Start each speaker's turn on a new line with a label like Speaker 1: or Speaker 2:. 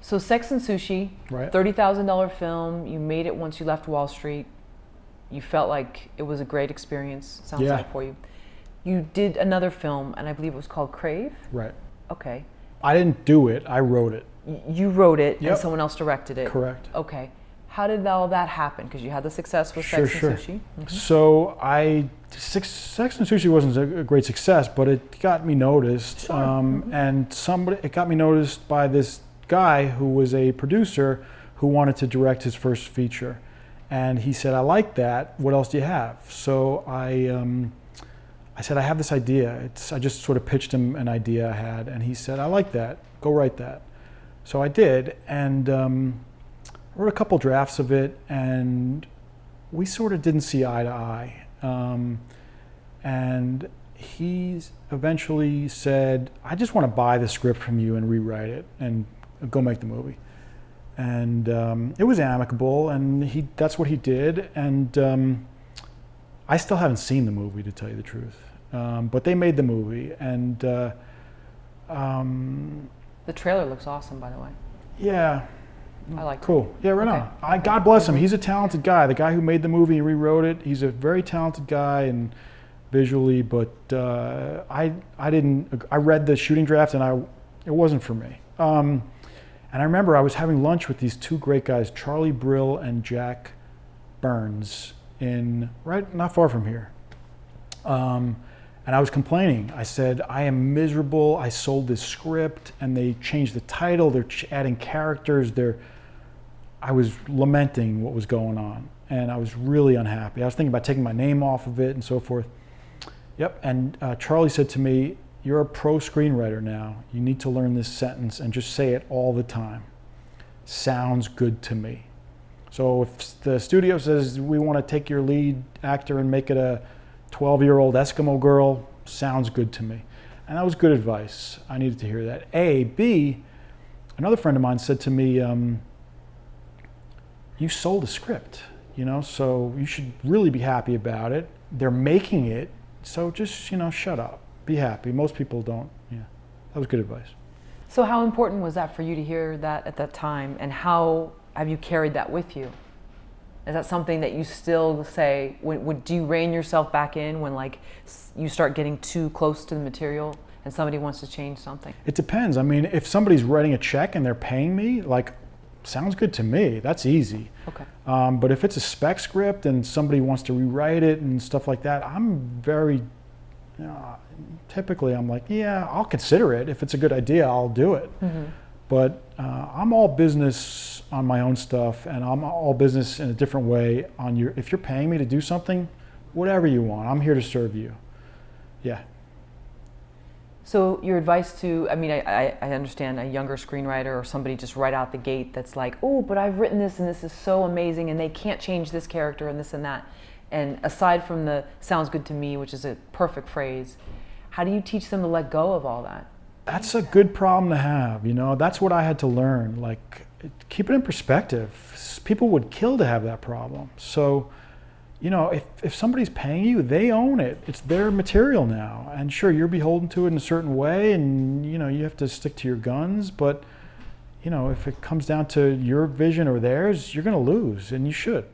Speaker 1: So Sex and Sushi,
Speaker 2: Right.
Speaker 1: $30,000 film. You made it once you left Wall Street. You felt like it was a great experience, sounds
Speaker 2: Yeah.
Speaker 1: like, for you. You did another film, and I believe it was called Crave?
Speaker 2: Right.
Speaker 1: Okay.
Speaker 2: I didn't do it, I wrote it.
Speaker 1: You wrote it,
Speaker 2: Yep.
Speaker 1: and someone else directed it.
Speaker 2: Correct.
Speaker 1: Okay. How did all that happen? Because you had the success with
Speaker 2: Sure,
Speaker 1: Sex
Speaker 2: sure.
Speaker 1: and Sushi.
Speaker 2: So Sex and Sushi wasn't a great success, but it got me noticed.
Speaker 1: Sure.
Speaker 2: And it got me noticed by this guy who was a producer who wanted to direct his first feature. And he said, I like that, what else do you have? So I said, I have this idea. I just sort of pitched him an idea I had, and he said, I like that, go write that. So I did, and wrote a couple drafts of it, and we sort of didn't see eye to eye. And he eventually said, I just want to buy the script from you and rewrite it and go make the movie. And it was amicable, and that's what he did. And I still haven't seen the movie, to tell you the truth. But they made the movie, and
Speaker 1: The trailer looks awesome, by the way.
Speaker 2: yeah.
Speaker 1: I like
Speaker 2: Cool. Yeah, right
Speaker 1: Okay.
Speaker 2: on. God bless him. He's a talented guy. The guy who made the movie and rewrote it, he's a very talented guy and visually, but I read the shooting draft and it wasn't for me. And I remember I was having lunch with these two great guys, Charlie Brill and Jack Burns, not far from here. And I was complaining. I said, I am miserable. I sold this script and they changed the title. They're adding characters. I was lamenting what was going on, and I was really unhappy. I was thinking about taking my name off of it and so forth. Yep, and Charlie said to me, you're a pro screenwriter now. You need to learn this sentence and just say it all the time. Sounds good to me. So if the studio says, we want to take your lead actor and make it a 12-year-old Eskimo girl, sounds good to me. And that was good advice. I needed to hear that. A. B, another friend of mine said to me, you sold a script, so you should really be happy about it. They're making it, so just, shut up, be happy. Most people don't, yeah. That was good advice.
Speaker 1: So how important was that for you to hear that at that time, and how have you carried that with you? Is that something that you still say, do you rein yourself back in when you start getting too close to the material and somebody wants to change something?
Speaker 2: It depends. I mean, if somebody's writing a check and they're paying me, sounds good to me. That's easy.
Speaker 1: Okay.
Speaker 2: But if it's a spec script and somebody wants to rewrite it and stuff like that, I'm very, typically I'm like, yeah, I'll consider it. If it's a good idea, I'll do it. Mm-hmm. But I'm all business on my own stuff, and I'm all business in a different way if you're paying me to do something, whatever you want, I'm here to serve you. Yeah.
Speaker 1: So your advice to, I understand a younger screenwriter or somebody just right out the gate that's like, oh, but I've written this and this is so amazing and they can't change this character and this and that. And aside from the sounds good to me, which is a perfect phrase, how do you teach them to let go of all that?
Speaker 2: That's a good problem to have, That's what I had to learn. Keep it in perspective. People would kill to have that problem. So, if somebody's paying you, they own it. It's their material now. And sure, you're beholden to it in a certain way, and you have to stick to your guns. But if it comes down to your vision or theirs, you're going to lose, and you should.